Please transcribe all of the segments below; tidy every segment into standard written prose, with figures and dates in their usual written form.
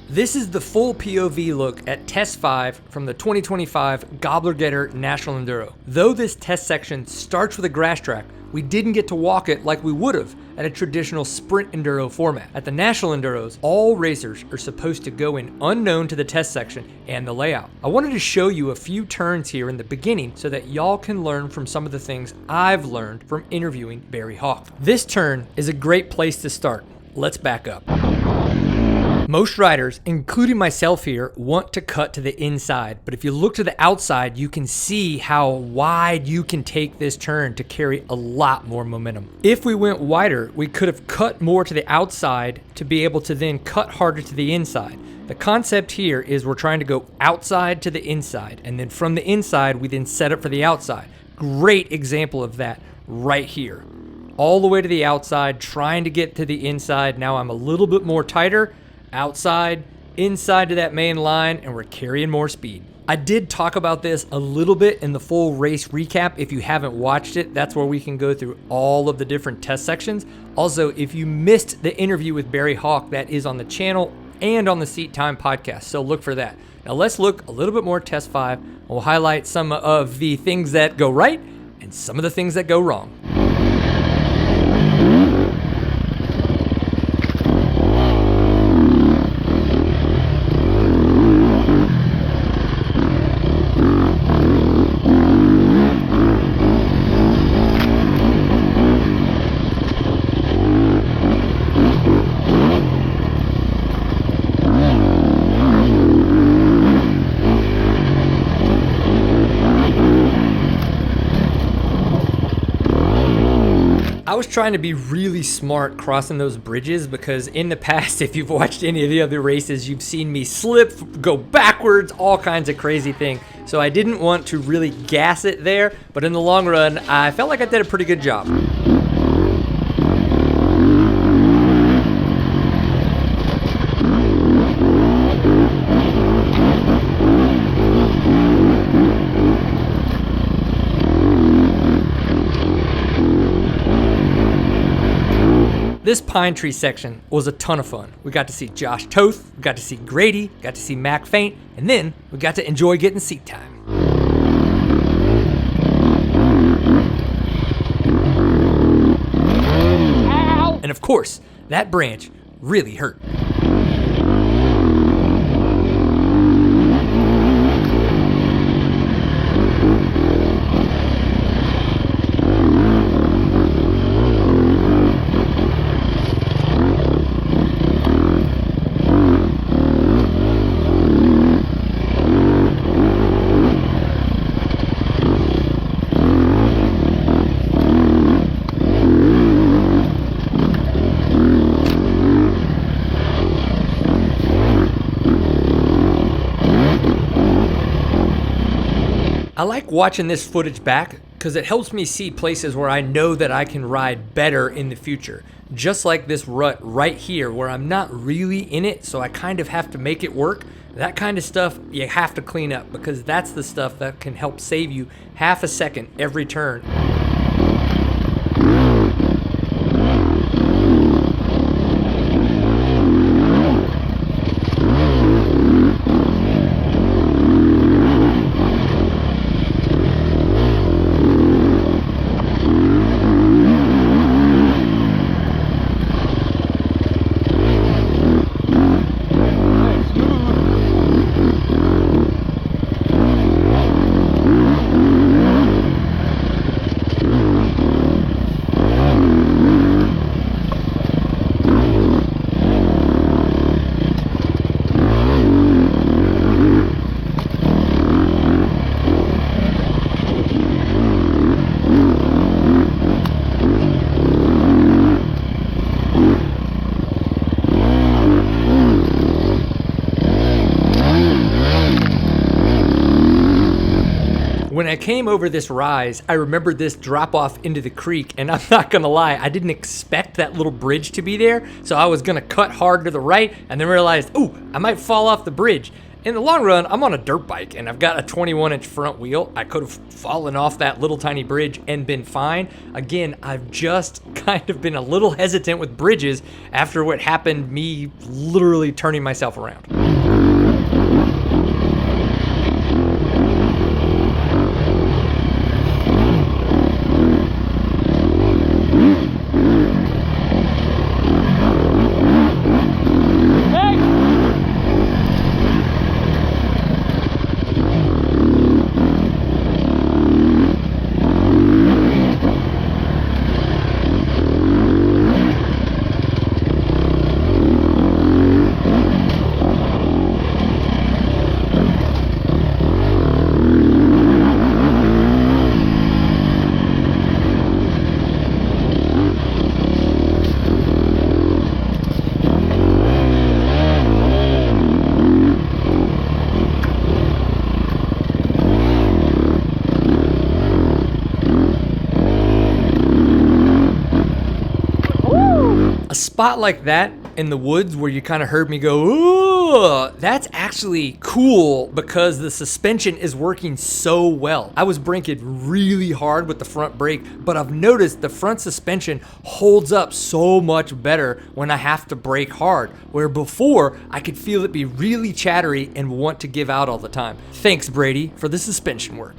This is the full POV look at Test 5 from the 2025 Gobbler Getter National Enduro. Though this test section starts with a grass track, we didn't get to walk it like we would have at a traditional sprint enduro format. At the National Enduros, all racers are supposed to go in unknown to the test section and the layout. I wanted to show you a few turns here in the beginning so that y'all can learn from some of the things I've learned from interviewing Barry Hawk. This turn is a great place to start. Let's back up. Most riders, including myself here, want to cut to the inside, but if you look to the outside, you can see how wide you can take this turn to carry a lot more momentum. If we went wider, we could have cut more to the outside to be able to then cut harder to the inside. The concept here is we're trying to go outside to the inside, and then from the inside, we then set up for the outside. Great example of that right here. All the way to the outside, trying to get to the inside. Now I'm a little bit more tighter. Outside, inside to that main line, and we're carrying more speed. I did talk about this a little bit in the full race recap. If you haven't watched it, that's where we can go through all of the different test sections. Also, if you missed the interview with Barry Hawk, that is on the channel and on the Seat Time podcast, so look for that. Now let's look a little bit more Test 5. We'll highlight some of the things that go right and some of the things that go wrong. I was trying to be really smart crossing those bridges because in the past, if you've watched any of the other races, you've seen me slip, go backwards, all kinds of crazy things. So I didn't want to really gas it there, but in the long run, I felt like I did a pretty good job. This pine tree section was a ton of fun. We got to see Josh Toth, we got to see Grady, got to see Mac Faint, and then we got to enjoy getting seat time. Ow! And of course, that branch really hurt. I like watching this footage back because it helps me see places where I know that I can ride better in the future. Just like this rut right here where I'm not really in it, so I kind of have to make it work. That kind of stuff you have to clean up because that's the stuff that can help save you half a second every turn. When I came over this rise, I remembered this drop off into the creek, and I'm not gonna lie, I didn't expect that little bridge to be there, so I was gonna cut hard to the right, and then realized, oh, I might fall off the bridge. In the long run, I'm on a dirt bike, and I've got a 21-inch front wheel. I could have fallen off that little tiny bridge and been fine. Again, I've just kind of been a little hesitant with bridges after what happened, me literally turning myself around. spot like that in the woods where you kind of heard me go, ooh, that's actually cool because the suspension is working so well. I was braking really hard with the front brake, but I've noticed the front suspension holds up so much better when I have to brake hard, where before I could feel it be really chattery and want to give out all the time. Thanks, Brady, for the suspension work.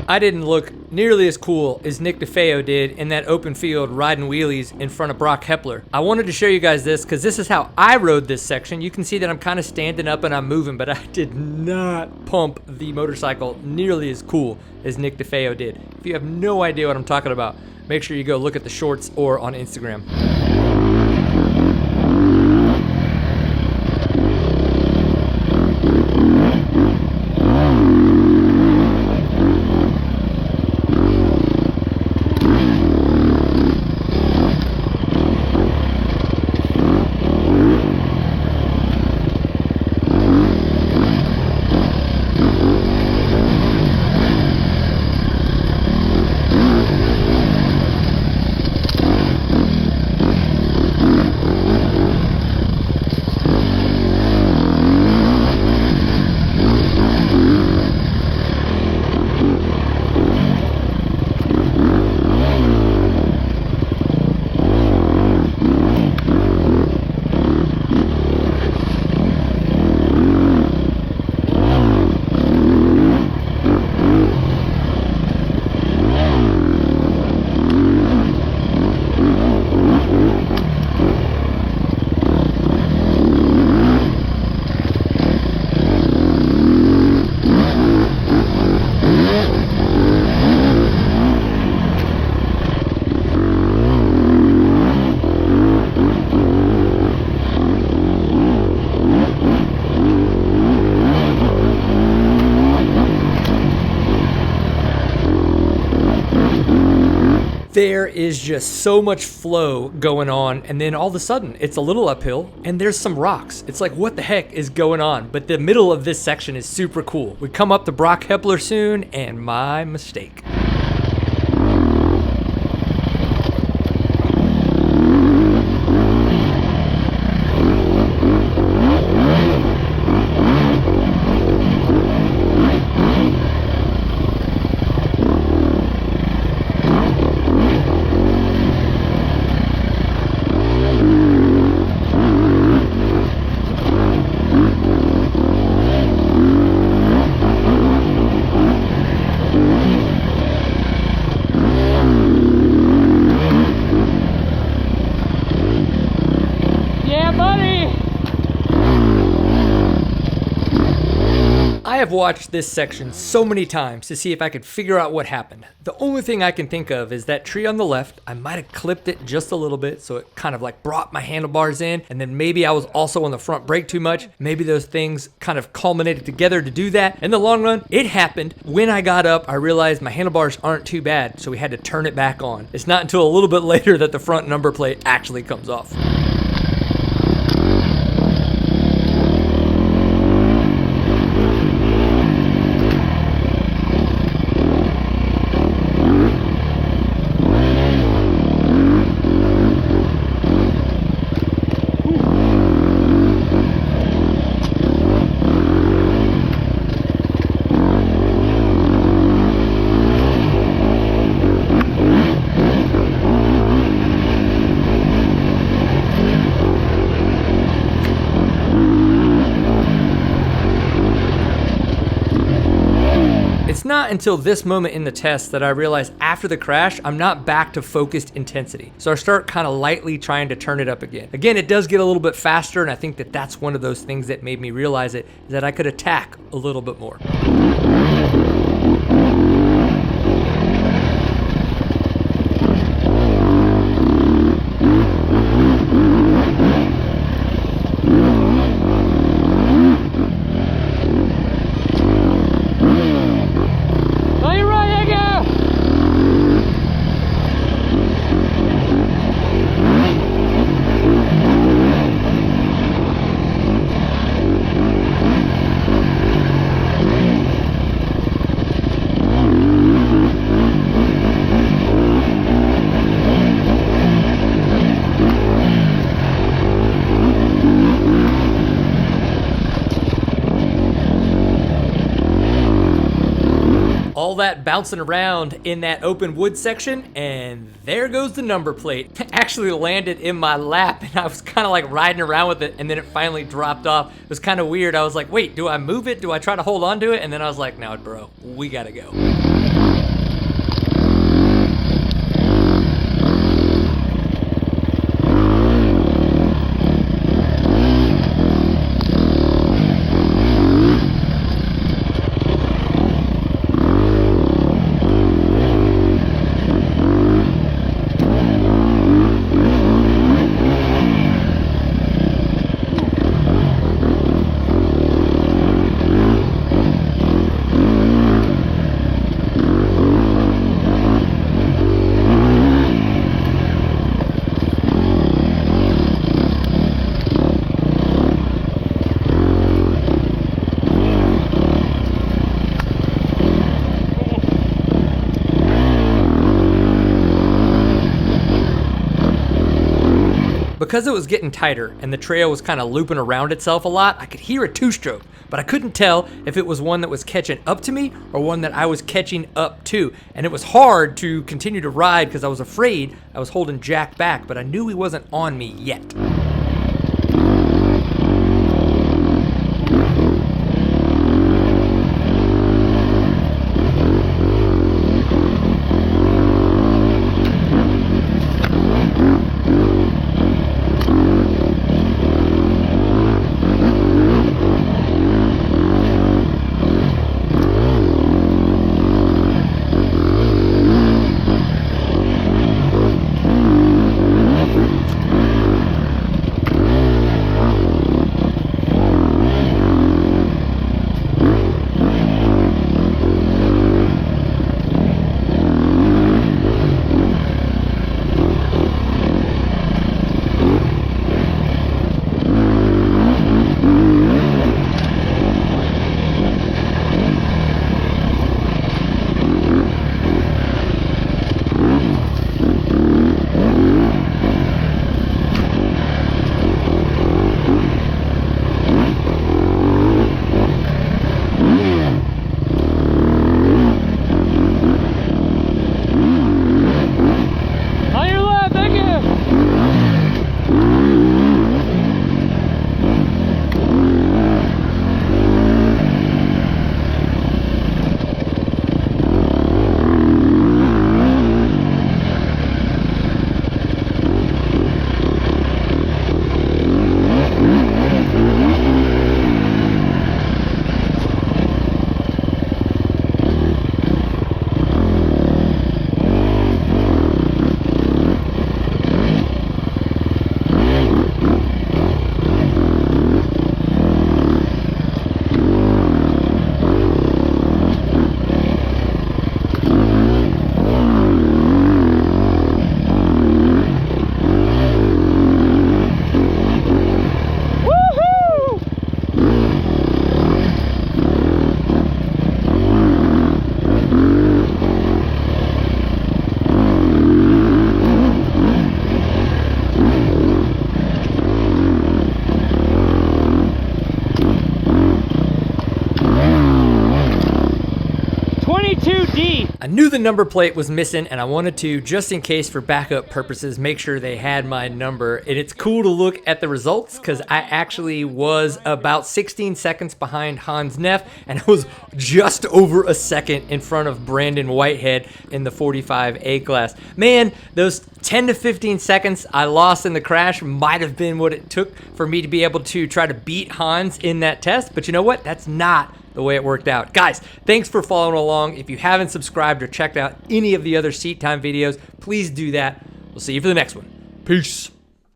I didn't look nearly as cool as Nick DeFeo did in that open field riding wheelies in front of Brock Hepler. I wanted to show you guys this because this is how I rode this section. You can see that I'm kind of standing up and I'm moving, but I did not pump the motorcycle nearly as cool as Nick DeFeo did. If you have no idea what I'm talking about, make sure you go look at the shorts or on Instagram. There is just so much flow going on, and then all of a sudden it's a little uphill and there's some rocks. It's like, what the heck is going on? But the middle of this section is super cool. We come up to Brock Hepler soon, and my mistake. I have watched this section so many times to see if I could figure out what happened. The only thing I can think of is that tree on the left. I might have clipped it just a little bit so it kind of like brought my handlebars in, and then maybe I was also on the front brake too much. Maybe those things kind of culminated together to do that. In the long run, it happened. When I got up, I realized my handlebars aren't too bad, so we had to turn it back on. It's not until a little bit later that the front number plate actually comes off. It's not until this moment in the test that I realized after the crash, I'm not back to focused intensity. So I start kind of lightly trying to turn it up again. Again, it does get a little bit faster, and I think that that's one of those things that made me realize it, is that I could attack a little bit more. All that bouncing around in that open wood section, and there goes the number plate. It actually landed in my lap, and I was kind of like riding around with it, and then it finally dropped off. It was kind of weird. I was like, wait, do I move it? Do I try to hold on to it? And then I was like, no, bro, we gotta go. Because it was getting tighter and the trail was kind of looping around itself a lot, I could hear a two-stroke, but I couldn't tell if it was one that was catching up to me or one that I was catching up to. And it was hard to continue to ride because I was afraid I was holding Jack back, but I knew he wasn't on me yet. 32D. I knew the number plate was missing, and I wanted to, just in case for backup purposes, make sure they had my number. And it's cool to look at the results because I actually was about 16 seconds behind Hans Neff, and I was just over a second in front of Brandon Whitehead in the 45 A class. Man, those 10 to 15 seconds I lost in the crash might have been what it took for me to be able to try to beat Hans in that test. But you know what? That's not the way it worked out. Guys, thanks for following along. If you haven't subscribed or checked out any of the other seat time videos, please do that. We'll see you for the next one. Peace.